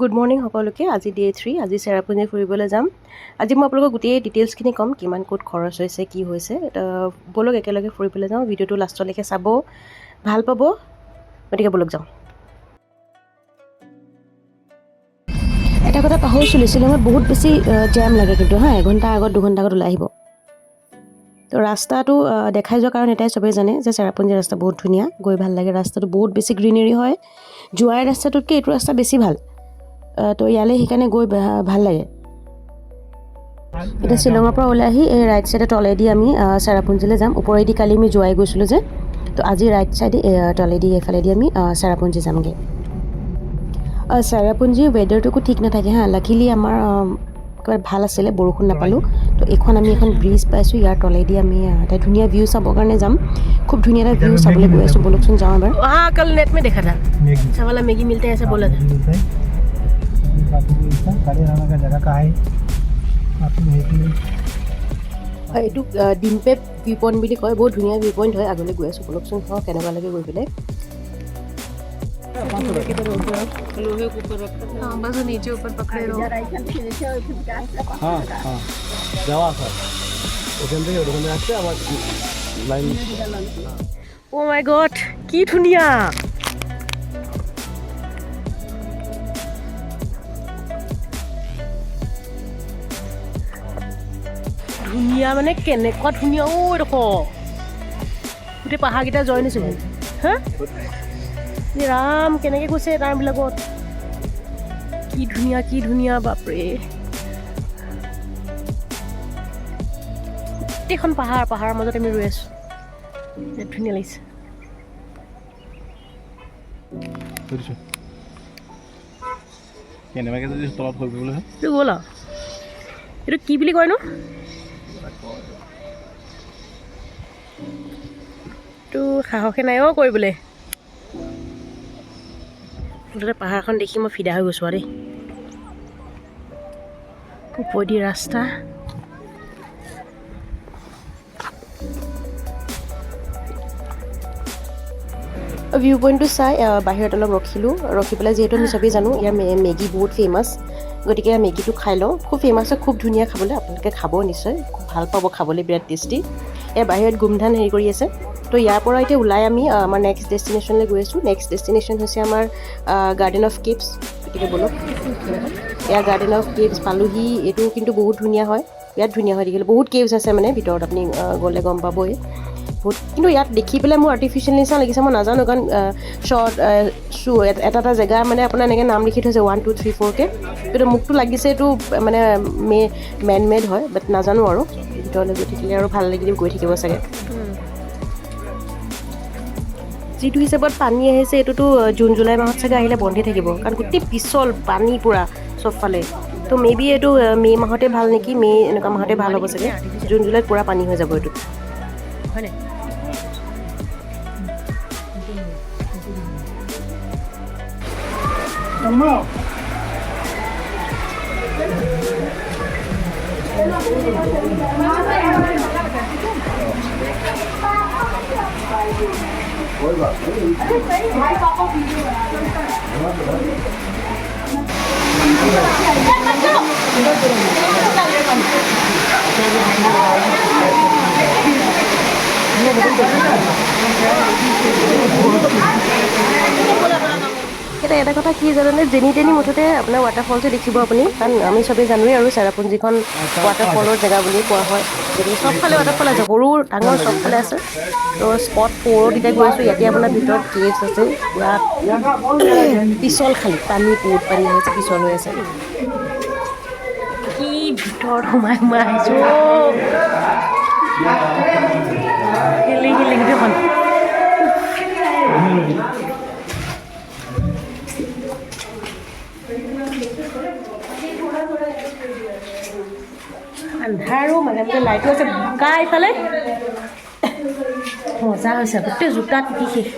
Good morning সকলোকে। আজি day 3, আজি চেৰাপুঞ্জী ফুৰিবলৈ যাম। আজি মই আপোনালোকক গোটেই ডিটেইলছখিনি ক'ম, কিমান ক'ত খৰচ হৈছে, কি হৈছে। ব'লক একেলগে ফুৰিবলৈ যাওঁ। ভিডিঅ'টো লাষ্টলৈকে চাব, ভাল পাব। গতিকে ব'লক যাওঁ। এটা কথা পাহৰিছিলোঁ, শ্বিলঙত বহুত বেছি জেম লাগে কিন্তু এঘণ্টা আগত 2 ঘণ্টা আগত ওলাই আহিব। তো ৰাস্তাটো দেখাই যোৱাৰ কাৰণ এটাই, চবেই জানে যে চেৰাপুঞ্জী ৰাস্তা বহুত ধুনীয়া, গৈ ভাল লাগে। ৰাস্তাটো বহুত বেছি গ্ৰীনেৰী হয়। যোৱাৰ ৰাস্তাটোতকৈ এইটো ৰাস্তা বেছি ভাল। তো ইয়ালৈ সেইকাৰণে গৈ ভাল লাগে। এতিয়া শ্বিলঙৰ পৰা ওলাই আহি এই ৰাইট ছাইডে তলেদি আমি চেৰাপুঞ্জীলৈ যাম। ওপৰেদি কালি আমি যোৱাই গৈছিলোঁ যে, তো আজি ৰাইট ছাইডে তলেদি এইফালেদি আমি চেৰাপুঞ্জী যামগৈ। চেৰাপুঞ্জীৰ ৱেডাৰটোকো ঠিক নাথাকে লাকিলি আমাৰ একেবাৰে ভাল আছিলে, বৰষুণ নাপালোঁ। তো এখন ব্ৰিজ পাইছোঁ, ইয়াৰ তলেদি আমি এটা ধুনীয়া ভিউ চাবৰ কাৰণে যাম। খুব ধুনীয়া এটা ভিউ চাবলৈ গৈ আছোঁ। ব'লকচোন যাওঁ এবাৰ। কাল নেট মে দেখা থা চাৱালা মেগী মিলতে আছে, ব'লা। এইটো ডিম্পে ভিউ পইণ্ট বুলি কয়, বহুত ধুনীয়া ভিউ পইণ্ট হয়। আগলৈ গৈ আছোঁ, ব'লকচোন চাওঁ কেনেকুৱা লাগে গৈ পেলাই। ও মাই গড, কি ধুনীয়া! ধুনীয়া মানে কেনেকুৱা ধুনীয়া! দেখো গোটেই পাহাৰকেইটা জইন হৈছে ৰাম, কেনেকৈ গৈছে তাৰবিলাকত। কি ধুনীয়া, কি ধুনীয়া, বাপৰে! গোটেইখন পাহাৰৰ মাজত আমি ৰৈ আছোঁ। ধুনীয়া লাগিছে। গ'ল এইটো কি বুলি কয়নো? এইটো সাহসে নাই কৰিবলৈ। মুঠতে পাহাৰখন দেখি মই ফিদা হৈ গৈছোঁ আৰু দেই। ওপৰেদি ৰাস্তা। ভিউ পইণ্টটো চাই বাহিৰত অলপ ৰখি পেলাই, যিহেতু আমি চবেই জানো ইয়াৰ মেগী বহুত ফেমাছ, গতিকে মেগীটো খাই লওঁ। খুব ফেমাছ হয়, খুব ধুনীয়া খাবলৈ। আপোনালোকে খাব নিশ্চয়, খুব ভাল পাব খাবলৈ, বিৰাট টেষ্টি। ইয়াৰ বাহিৰত গোমধান হেৰি কৰি আছে। তো ইয়াৰ পৰা এতিয়া ওলাই আমি আমাৰ নেক্সট ডেষ্টিনেশ্যনলৈ গৈ আছোঁ। নেক্সট ডেষ্টিনেশ্যন হৈছে আমাৰ গাৰ্ডেন অফ কেভছ। গতিকে ব'লক, ইয়াৰ গাৰ্ডেন অফ কেভছ পালোহি। এইটো কিন্তু বহুত ধুনীয়া হয়, বিৰাট ধুনীয়া হয় দেখিলে। বহুত কেভছ আছে মানে ভিতৰত, আপুনি গ'লে গম পাবই বহুত। কিন্তু ইয়াত দেখি পেলাই মোৰ আৰ্টিফিচিয়েল নিচিনা লাগিছে, মই নাজানো, কাৰণ এটা জেগা মানে আপোনাৰ এনেকৈ নাম লিখি থৈছে 1 2 3 4কৈ। কিন্তু মোকতো লাগিছে এইটো মানে মেন মেড হয়, বাট নাজানো আৰু। ভিতৰলৈ গৈ থাকিলে আৰু ভাল লাগি গৈ থাকিব চাগে। যিটো হিচাপত পানী আহিছে, এইটোতো জুন জুলাই মাহত চাগে আহিলে বন্ধে থাকিব, কাৰণ গোটেই পিছল পানী পূৰা চবফালে। তো মেবি এইটো মে' মাহতে ভাল নেকি, এনেকুৱা মাহতে ভাল হ'ব চাগে। জুন জুলাইত পূৰা পানী হৈ যাব এইটো, হয়নে? এতিয়া এটা কথা কি জানেনে, যেনি তেনি মুঠতে আপোনাৰ ৱাটাৰফলটো দেখিব আপুনি, কাৰণ আমি চবেই জানোৱেই আৰু চেৰাপুঞ্জীখন ৱাটাৰফলৰ জেগা বুলি কোৱা হয়। গতিকে চবফালে ৱাটাৰফল আছে, সৰু ডাঙৰ চবফালে আছে। তো স্পট 4ত এতিয়া গৈ আছোঁ। ইয়াতে আপোনাৰ ভিতৰত কেভছ আছে, পুৰা পিছল, খালী পানী, বহুত পানী হৈছে, পিছল হৈ আছে। কি ভিতৰত সোমাই আহিছোঁ, হিলি গোটেইখন। আন্ধাৰো, মাজে মাজে লাইটো আছে, বোকা এইফালে। মজা হৈছে, গোটেই জোতা তিতি শেষ।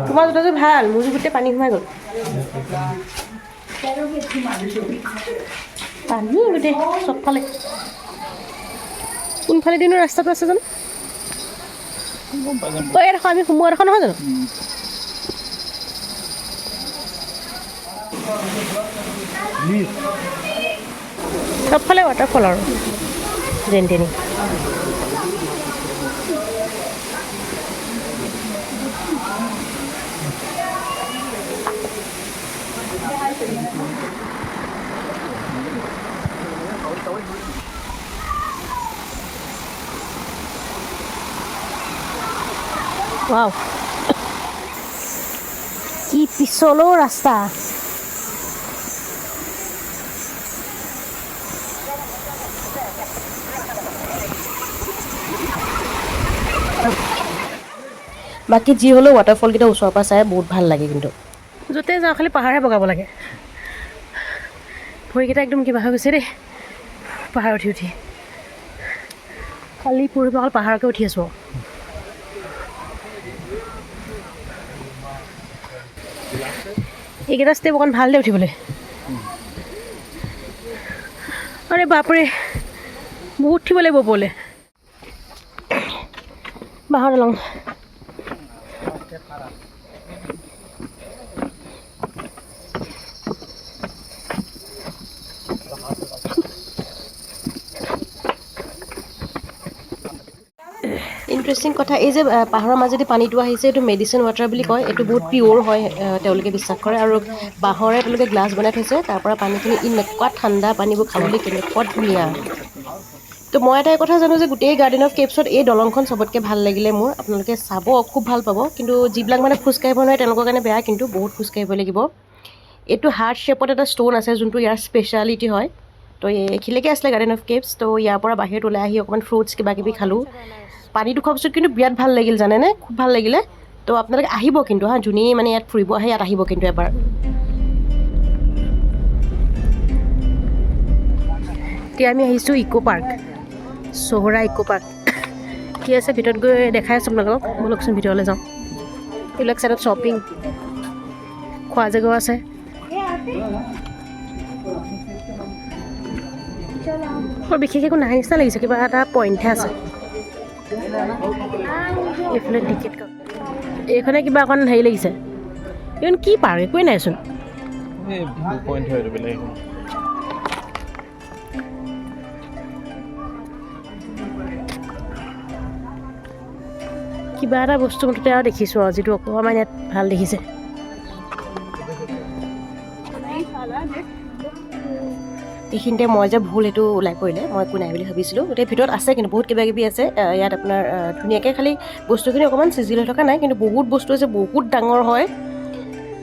তোমাৰ জোতাযোৰ ভাল, মোৰযোৰ গোটেই পানী সোমাই গ'ল। পানী গোটেই চবফালে। কোনফালেদিনো ৰাস্তাটো আছে জানো? ইয়াত আমি সোমোৱা দেখা নহয় জানো? চবফালে ৱাটাৰফল আৰু যেন তেনি ৱাও কি পিছলো ৰাস্তা বাকী যি হ'লেও ৱাটাৰফলকেইটা ওচৰৰ পৰা চাই বহুত ভাল লাগে কিন্তু য'তে যাওঁ খালি পাহাৰহে বগাব লাগে ভৰিকেইটা একদম কিবা হৈ গৈছে দেই পাহাৰ উঠি উঠি কালি পৰহি অকল পাহাৰকে উঠি আছোঁ এইকেইটা ষ্টেপ অকণ ভাল দে উঠিবলৈ আৰে বাপৰে বহুত উঠিব লাগিব ওপৰলৈ বাঁহৰ দলং ইণ্টাৰেষ্টিং কথা এই যে পাহাৰৰ মাজেদি পানীটো আহিছে এইটো মেডিচিন ৱাটাৰ বুলি কয় এইটো বহুত পিয়'ৰ হয় তেওঁলোকে বিশ্বাস কৰে আৰু বাঁহৰে তেওঁলোকে গ্লাছ বনাই থৈছে তাৰ পৰা পানীখিনি এনেকুৱা ঠাণ্ডা পানীবোৰ খাবলৈ কেনেকুৱা ধুনীয়া তো মই এটা কথা জানো যে গোটেই গাৰ্ডেন অফ কেভছত এই দলংখন চবতকৈ ভাল লাগিলে মোৰ আপোনালোকে চাব খুব ভাল পাব কিন্তু যিবিলাক মানে খোজকাঢ়িব নোৱাৰে তেওঁলোকৰ কাৰণে বেয়া কিন্তু বহুত খোজকাঢ়িব লাগিব এইটো হাৰ্ট শ্বেপত এটা ষ্ট'ন আছে যোনটো ইয়াৰ স্পেচিয়েলিটি হয় তো এইখিনিলৈকে আছিলে গাৰ্ডেন অফ কেভছ তো ইয়াৰ পৰা বাহিৰত ওলাই আহি অকণমান ফ্ৰুটছ কিবা কিবি খালোঁ পানীটো খোৱাৰ পিছত কিন্তু বিৰাট ভাল লাগিল জানেনে খুব ভাল লাগিলে তো আপোনালোকে আহিব কিন্তু যোনে মানে ইয়াত ফুৰিব আহে ইয়াত আহিব কিন্তু এবাৰ এতিয়া আমি আহিছোঁ ইক' পাৰ্ক চহৰা ইক' পাৰ্ক কি আছে ভিতৰত গৈ দেখাই আছোঁ আপোনালোকক ব'লকচোন ভিতৰলৈ যাওঁ এইবিলাক চাইডত শ্বপিং খোৱা জেগাও আছে বৰ বিশেষ একো নাই নিচিনা লাগিছে কিবা এটা পইণ্টহে আছে এইফালে টিকেট এইখনে কিবা অকণ হেৰি লাগিছে এইখন কি পাৰ্ক একোৱেই নাইচোন কিবা এটা বস্তু মুঠতে আৰু দেখিছোঁ আৰু যিটো অকণমান ইয়াত ভাল দেখিছে এইখিনিতে মই যে ভুল এইটো ওলাই পৰিলে মই একো নাই বুলি ভাবিছিলোঁ গোটেই ভিতৰত আছে কিন্তু বহুত কিবা কিবি আছে ইয়াত আপোনাৰ ধুনীয়াকৈ খালি বস্তুখিনি অকণমান চিজিল হৈ থকা নাই কিন্তু বহুত বস্তু আছে বহুত ডাঙৰ হয়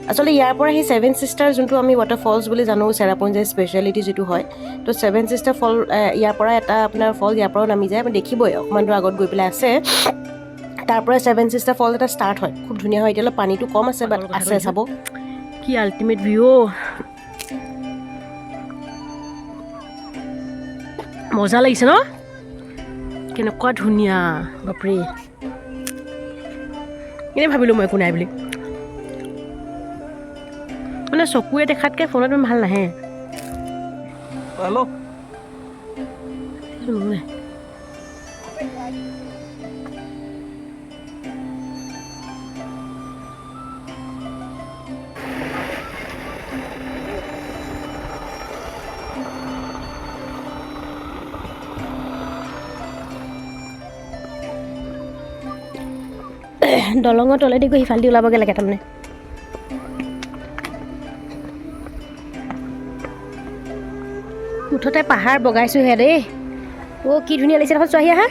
আচলতে ইয়াৰ পৰা সেই ছেভেন ছিষ্টাৰ যোনটো আমি ৱাটাৰফলছ বুলি জানো চেৰাপুঞ্জীৰ স্পেচিয়েলিটি যিটো হয় তো ছেভেন ছিষ্টাৰ ফল ইয়াৰ পৰা এটা আপোনাৰ ফল ইয়াৰ পৰাও নামি যায় আপুনি দেখিবই অকণমান দূৰ আগত গৈ পেলাই আছে তাৰ পৰা ছেভেন ছিষ্টাৰ ফল এটা ষ্টাৰ্ট হয় খুব ধুনীয়া হয় এতিয়া অলপ পানীটো কম আছে বাট আছে চাব কি আল্টিমেট ভিউ মজা লাগিছে ন কেনেকুৱা ধুনীয়া বাপৰে এনেই ভাবিলোঁ মই একো নাই বুলি মানে চকুৰে দেখাতকৈ ফোনত ইমান ভাল নাহে দলঙৰ তলেদি গৈ সিফালেদি ওলাবগৈ লাগে তাৰমানে মুঠতে পাহাৰ বগাইছোঁহে দেই কি ধুনীয়া লাগিছে দেখোন চোৱাহি আহা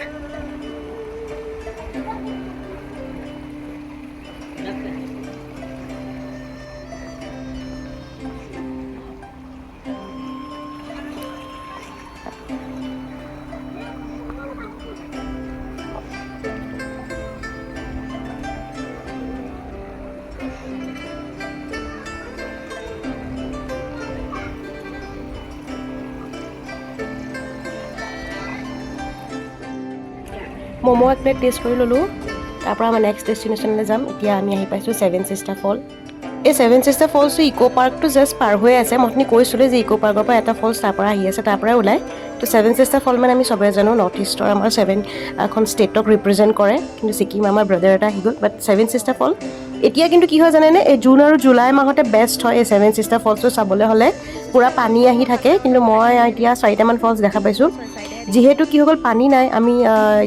ম'ম' এক প্লেট টেষ্ট কৰি ল'লোঁ তাৰপৰা আমাৰ নেক্সট ডেষ্টিনেশ্যনলৈ যাম এতিয়া আমি আহি পাইছোঁ ছেভেন ছিষ্টাৰ ফল এই ছেভেন চিষ্টাৰ ফলছটো ইক' পাৰ্কটো জাষ্ট পাৰ হৈ আছে। মই আপুনি কৈছিলোঁ যে ইক' পাৰ্কৰ পৰা এটা ফলছ তাৰ পৰা আহি আছে, তাৰ পৰাই ওলায়। তো ছেভেন চিষ্টাৰ ফল মানে আমি চবেই জানো নৰ্থ ইষ্টৰ আমাৰ এখন ষ্টেটক ৰিপ্ৰেজেণ্ট কৰে, কিন্তু ছিকিম আমাৰ ব্ৰাদাৰ এটা আহি গ'ল। বাট ছেভেন চিষ্টাৰ ফল এতিয়া কিন্তু কি হয় জানেনে, এই জুন আৰু জুলাই মাহতে বেষ্ট হয় এই ছেভেন চিষ্টাৰ ফলছটো চাবলৈ হ'লে। পূৰা পানী আহি থাকে, কিন্তু মই এতিয়া 4টামান ফলছ দেখা পাইছোঁ। যিহেতু কি হৈ গ'ল, পানী নাই। আমি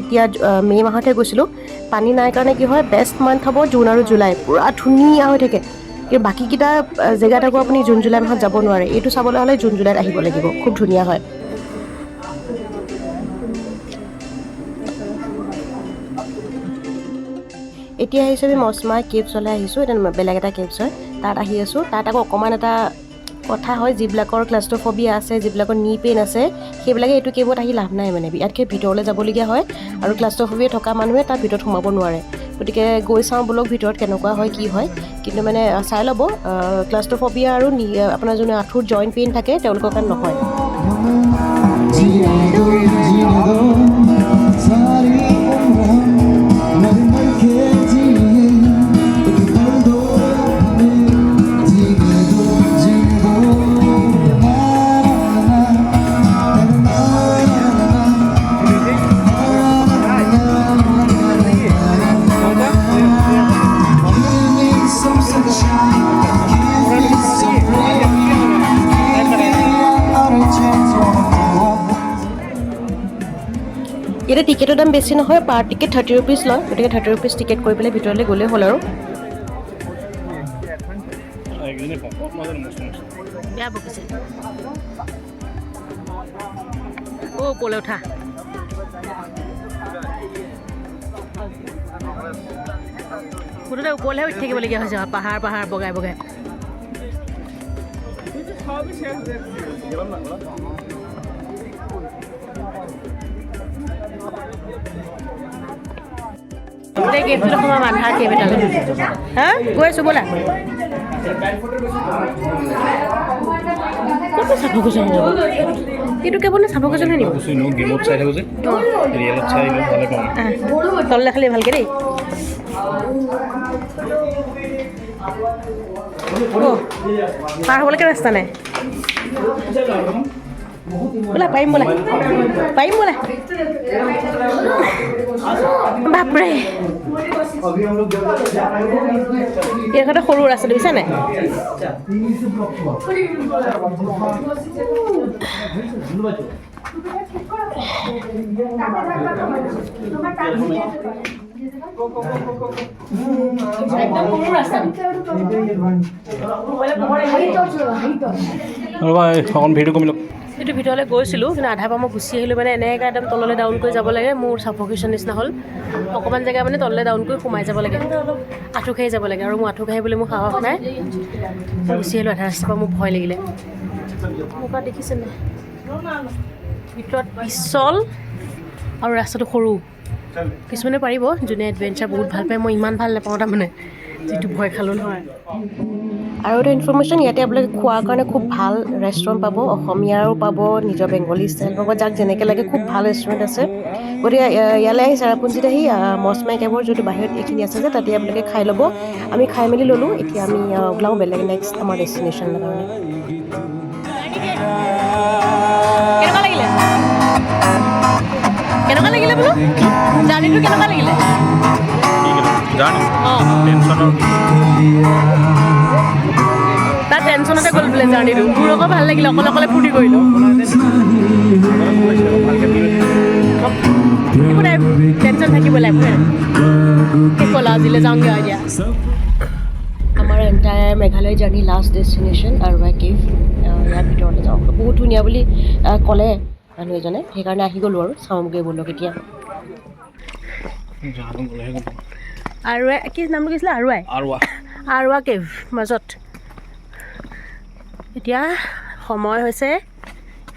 এতিয়া মে' মাহতহে গৈছিলোঁ। পানী নাই কাৰণে কি হয়, বেষ্ট মান্থ হ'ব জুন আৰু জুলাই, পূৰা ধুনীয়া হৈ থাকে। কিন্তু বাকীকেইটা জেগাত আকৌ আপুনি জুন জুলাই মাহত যাব নোৱাৰে। এইটো চাবলৈ হ'লে জুন জুলাইত আহিব লাগিব, খুব ধুনীয়া হয়। এতিয়া আহিছোঁ আমি মচমাই কেভছলৈ আহিছোঁ। এটা বেলেগ এটা কেভছ হয়, তাত আহি আছোঁ। তাত আকৌ অকণমান এটা কথা হয়, যিবিলাকৰ ক্লাষ্ট্ৰফবিয়া আছে, যিবিলাকৰ নি পেইন আছে, সেইবিলাকে এইটো কেভত আহি লাভ নাই মানে। ইয়াতকৈ ভিতৰলৈ যাবলগীয়া হয়, আৰু ক্লাষ্ট্ৰফবিয়া থকা মানুহে তাত ভিতৰত সোমাব নোৱাৰে। গতিকে গৈ চাওঁ ব'লক ভিতৰত কেনেকুৱা হয়, কি হয়। কিন্তু মানে চাই ল'ব, ক্লাষ্ট্ৰফবিয়া আৰু আপোনাৰ যোনে আঁঠুৰ জইণ্ট পেইন থাকে তেওঁলোকৰ কাৰণে নহয়। ইয়াতে টিকেটৰ দাম বেছি নহয়, পাৰ টিকেট 30 ৰুপিজ লয়। গতিকে 30 ৰুপিজ টিকেট কৰি পেলাই ভিতৰলৈ গ'লেই হ'ল আৰু। বেয়া বকিছে ওপৰলৈ উঠা। মুঠতে ওপৰলৈহে উঠি থাকিবলগীয়া হৈছে, পাহাৰ পাহাৰ বগাই বগাই। গোটেই কেভটো দেখোন আমাৰ আন্ধাৰ কেভ এটালৈ। হা গৈ আছোঁ ব'লা। ক'তো চাব গৈছে এইটো কেৱল চাব গৈছে নহয় নিব গেমত চাই থাকোঁ যে তললৈ খালি ভালকৈ দেই। পাৰ হ'বলৈকে ৰাস্তা নাই। বোলা পাৰিম বোলা, পাৰিম বোলা। বাপৰে এইডোখৰতে সৰু ৰাস্তা দেখিছা নাই? এইটো ভিতৰলৈ গৈছিলোঁ, কিন্তু আধা পৰা মই গুচি আহিলোঁ। মানে এনেকৈ একদম তললৈ ডাউন কৰি যাব লাগে, মোৰ চাফকেশ্যন নিচিনা হ'ল। অকণমান জেগা মানে তললৈ ডাউন কৰি সোমাই যাব লাগে, আঁঠু খাই যাব লাগে। আৰু মোৰ আঁঠু খাইবলৈ মোৰ সাহস নাই, মই গুচি আহিলোঁ আধা ৰাস্তাৰ পৰা। মোৰ ভয় লাগিলে। মোৰ পৰা দেখিছেনে ভিতৰত পিছল আৰু ৰাস্তাটো সৰু। কিছুমানে পাৰিব, যোনে এডভেঞ্চাৰ বহুত ভাল পায়। মই ইমান ভাল নাপাওঁ তাৰমানে, যিটো ভয় খালোঁ নহয়। আৰু এটা ইনফৰ্মেশ্যন, ইয়াতে আপোনালোকে খোৱাৰ কাৰণে খুব ভাল ৰেষ্টুৰেণ্ট পাব। অসমীয়াৰো পাব, নিজৰ বেংগলী ষ্টাইল পাব, যাক যেনেকৈ লাগে খুব ভাল ৰেষ্টুৰেণ্ট আছে। গতিকে ইয়ালৈ আহি চেৰাপুঞ্জীত আহি মচমাই কেভৰ যোনটো বাহিৰত এইখিনি আছে যে, তাতে আপোনালোকে খাই ল'ব। আমি খাই মেলি ল'লোঁ। এতিয়া আমি ওলাওঁ বেলেগ নেক্সট আমাৰ ডেষ্টিনেশ্যনৰ কাৰণে। কেনেকুৱা লাগিলে বোলো? জাৰ্ণিটো কেনেকুৱা লাগিলে? তাৰ টেনশ্যনতে গ'ল বোলে জাৰ্ণিটো। মোৰ আকৌ ভাল লাগিলে, অকলে অকলে ফূৰ্তি কৰিলোঁ। একো নাই, টেনশ্যন থাকিব লাগিব। সেই ক'লা আজিলৈ যাওঁগৈ আৰু এতিয়া। আমাৰ entire Meghalaya journey last destination Arwah cave. ইয়াৰ ভিতৰলৈ যাওঁ, বহুত ধুনীয়া বুলি ক'লে মানুহ এজনে, সেইকাৰণে আহি গ'লোঁ আৰু চাওঁগৈ ব'লক এতিয়া। আৰৱাই কি নামটো কৈছিলে? আৰৱা কেভ মাজত। এতিয়া সময় হৈছে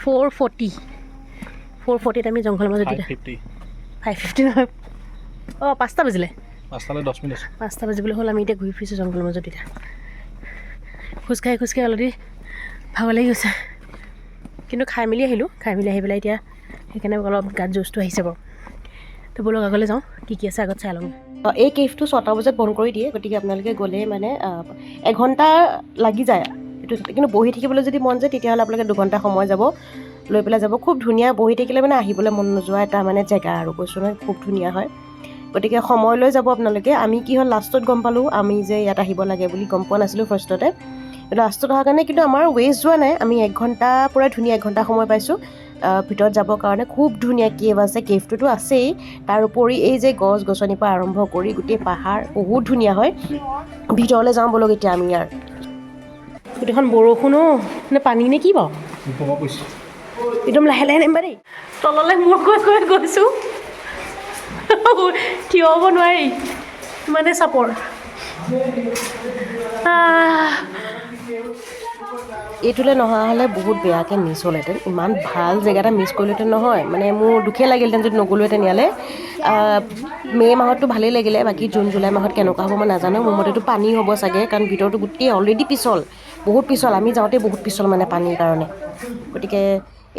4:40 আমি জংঘলৰ মাজত। 5:50 নহয়, 5টা বাজিলে। 5টা বাজিবলৈ হ'ল। আমি এতিয়া ঘূৰি ফুৰিছোঁ জংঘলৰ মাজত। এতিয়া খোজকাঢ়ি অলৰেডি ভাগৰ লাগি গৈছে, কিন্তু খাই মেলি আহিলোঁ। খাই মেলি আহি পেলাই এতিয়া সেইকাৰণে অলপ গাত জোচটো আহিছে বাৰু। তো ব'লক আগলৈ যাওঁ, কি কি আছে আগত চাই লওঁ। এই কেভটো 6টা বজাত বন্ধ কৰি দিয়ে, গতিকে আপোনালোকে গ'লে মানে 1 ঘণ্টা লাগি যায় এইটো, কিন্তু বহি থাকিবলৈ যদি মন যায় তেতিয়াহ'লে আপোনালোকে 2 ঘণ্টা সময় যাব, লৈ পেলাই যাব। খুব ধুনীয়া, বহি থাকিলে মানে আহিবলৈ মন নোযোৱা এটা মানে জেগা আৰু কৈছোঁ নহয়, খুব ধুনীয়া হয়। গতিকে সময় লৈ যাব আপোনালোকে। আমি কি হ'ল লাষ্টত গম পালোঁ আমি যে ইয়াত আহিব লাগে বুলি, গম পোৱা নাছিলোঁ ফাৰ্ষ্টতে। লাষ্টত অহাৰ কাৰণে কিন্তু আমাৰ ৱেষ্ট যোৱা নাই, আমি 1 ঘণ্টা পূৰা ধুনীয়া 1 ঘণ্টা সময় পাইছোঁ ভিতৰত যাবৰ কাৰণে। খুব ধুনীয়া কেভ আছে, কেভটোতো আছেই, তাৰ উপৰি এই যে গছ গছনিৰ পৰা আৰম্ভ কৰি গোটেই পাহাৰ বহুত ধুনীয়া হয়। ভিতৰলৈ যাওঁ বলক এতিয়া আমি ইয়াৰ। গোটেইখন বৰষুণো নে পানী নে কি বাৰু, একদম লাহে লাহে নামিবা দেই। তললৈ মূৰ কৈ গৈছোঁ, থিয় হ'ব নোৱাৰি, মানে চাপৰ। এইটোলৈ নহা হ'লে বহুত বেয়াকৈ মিছ হ'লহেঁতেন, ইমান ভাল জেগা এটা মিছ কৰিলোহেঁতেন নহয়, মানে মোৰ দুখে লাগিলহেঁতেন যদি নগ'লোহেঁতেন ইয়ালৈ। মে' মাহততো ভালেই লাগিলে, বাকী জুন জুলাই মাহত কেনেকুৱা হ'ব মই নাজানো। মোৰ মতেতো পানী হ'ব চাগে, কাৰণ ভিতৰতো গোটেই অলৰেডি পিছল, বহুত পিছল। আমি যাওঁতে বহুত পিছল মানে পানীৰ কাৰণে। গতিকে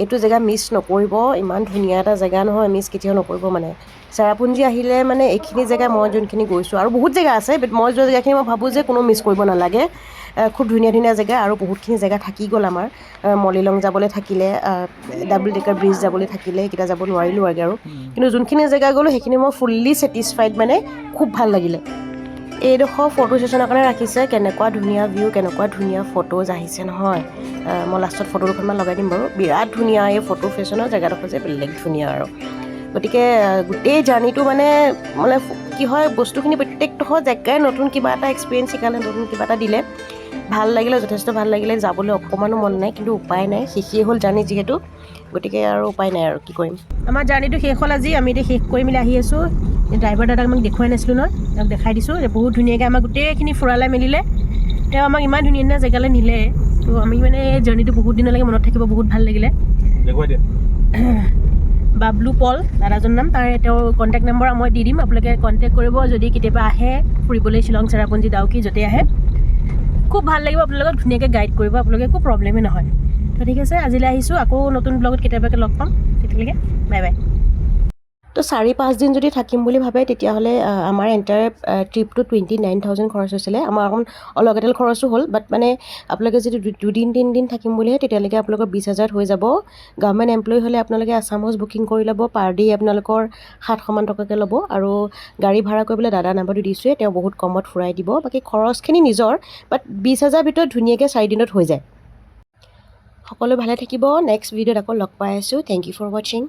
এইটো জেগা মিছ নকৰিব, ইমান ধুনীয়া এটা জেগা নহয়, মিছ কেতিয়াও নকৰিব মানে। চেৰাপুঞ্জী আহিলে মানে এইখিনি জেগা মই যোনখিনি গৈছোঁ, আৰু বহুত জেগা আছে, বাট মই যোৱা জেগাখিনি মই ভাবোঁ যে কোনো মিছ কৰিব নালাগে। খুব ধুনীয়া ধুনীয়া জেগা, আৰু বহুতখিনি জেগা থাকি গ'ল আমাৰ। মলিলং যাবলৈ থাকিলে, ডাবল ডেকাৰ ব্ৰিজ যাবলৈ থাকিলে, সেইকেইটা যাব নোৱাৰিলোঁ আৰু। কিন্তু যোনখিনি জেগা গ'লোঁ সেইখিনি মই ফুল্লি ছেটিছফাইড, মানে খুব ভাল লাগিলে। এইডোখৰ ফটো ছেশ্যনৰ কাৰণে ৰাখিছে, কেনেকুৱা ধুনীয়া ভিউ, কেনেকুৱা ধুনীয়া ফটোজ আহিছে নহয়। মই লাষ্টত ফটো দুখনমান লগাই দিম বাৰু। বিৰাট ধুনীয়া এই ফটো ছেশ্যনৰ জেগাডোখৰ যে বেলেগ ধুনীয়া আৰু। গতিকে গোটেই জাৰ্ণিটো মানে কি হয়, বস্তুখিনি প্ৰত্যেকডোখৰ জেগাই নতুন কিবা এটা এক্সপিৰিয়েঞ্চ শিকালে, নতুন কিবা এটা দিলে। ভাল লাগিলে, যথেষ্ট ভাল লাগিলে। যাবলৈ অকণমানো মন নাই, কিন্তু উপায় নাই, শেষেই হ'ল জাৰ্ণি যিহেতু, গতিকে আৰু উপায় নাই আৰু কি কৰিম। আমাৰ জাৰ্ণিটো শেষ হ'ল আজি, আমি এতিয়া শেষ কৰি মেলি আহি আছোঁ। ড্ৰাইভাৰ দাদাক আমাক দেখুৱাই নাছিলোঁ নহয়, তেওঁক দেখাই দিছোঁ। বহুত ধুনীয়াকৈ আমাক গোটেইখিনি ফুৰালে মেলিলে, তেওঁ আমাক ইমান ধুনীয়া ধুনীয়া জেগালৈ নিলে। তো আমি মানে জাৰ্ণিটো বহুত দিনলৈকে মনত থাকিব, বহুত ভাল লাগিলে। বাবলু পল দাদাজনৰ নাম, তেওঁৰ কণ্টেক্ট নম্বৰ মই দি দিম, আপোনালোকে কণ্টেক্ট কৰিব যদি কেতিয়াবা আহে ফুৰিবলৈ শ্বিলং, চেৰাপুঞ্জী, ডাউকি য'তেই আহে। খুব ভাল লাগিব, আপোনালোকক ধুনীয়াকৈ গাইড কৰিব, আপোনালোকে একো প্ৰব্লেমেই নহয়। তো ঠিক আছে, আজিলৈ আহিছোঁ, আকৌ নতুন ব্লগত কেতিয়াবাকৈ লগ পাম, তেতিয়ালৈকে বাই বাই। তো 4-5 দিন যদি থাকিম বুলি ভাবে তেতিয়াহ'লে আমাৰ এণ্টাৰ ট্ৰিপটো 29,000 খৰচ হৈছিলে। আমাৰ অকণ অলপ এডাল খৰচো হ'ল, বাট মানে আপোনালোকে যদি 2-3 দিন থাকিম বুলিহে তেতিয়ালৈকে আপোনালোকৰ 20,000 হৈ যাব। গভৰ্ণমেণ্ট এমপ্লয়ী হ'লে আপোনালোকে আছাম হাউচ বুকিং কৰি ল'ব, পাৰ ডে আপোনালোকৰ 700 মান টকাকৈ ল'ব। আৰু গাড়ী ভাড়া কৰিবলৈ দাদা নাম্বাৰটো দিছোঁৱে, তেওঁ বহুত কমত ফুৰাই দিব। বাকী খৰচখিনি নিজৰ, বাট 20,000 ভিতৰত ধুনীয়াকৈ 4 দিনত হৈ যায়। সকলো ভালে থাকিব, নেক্সট ভিডিঅ'ত আকৌ লগ পাই আছোঁ। থেংক ইউ ফৰ ৱাচিং।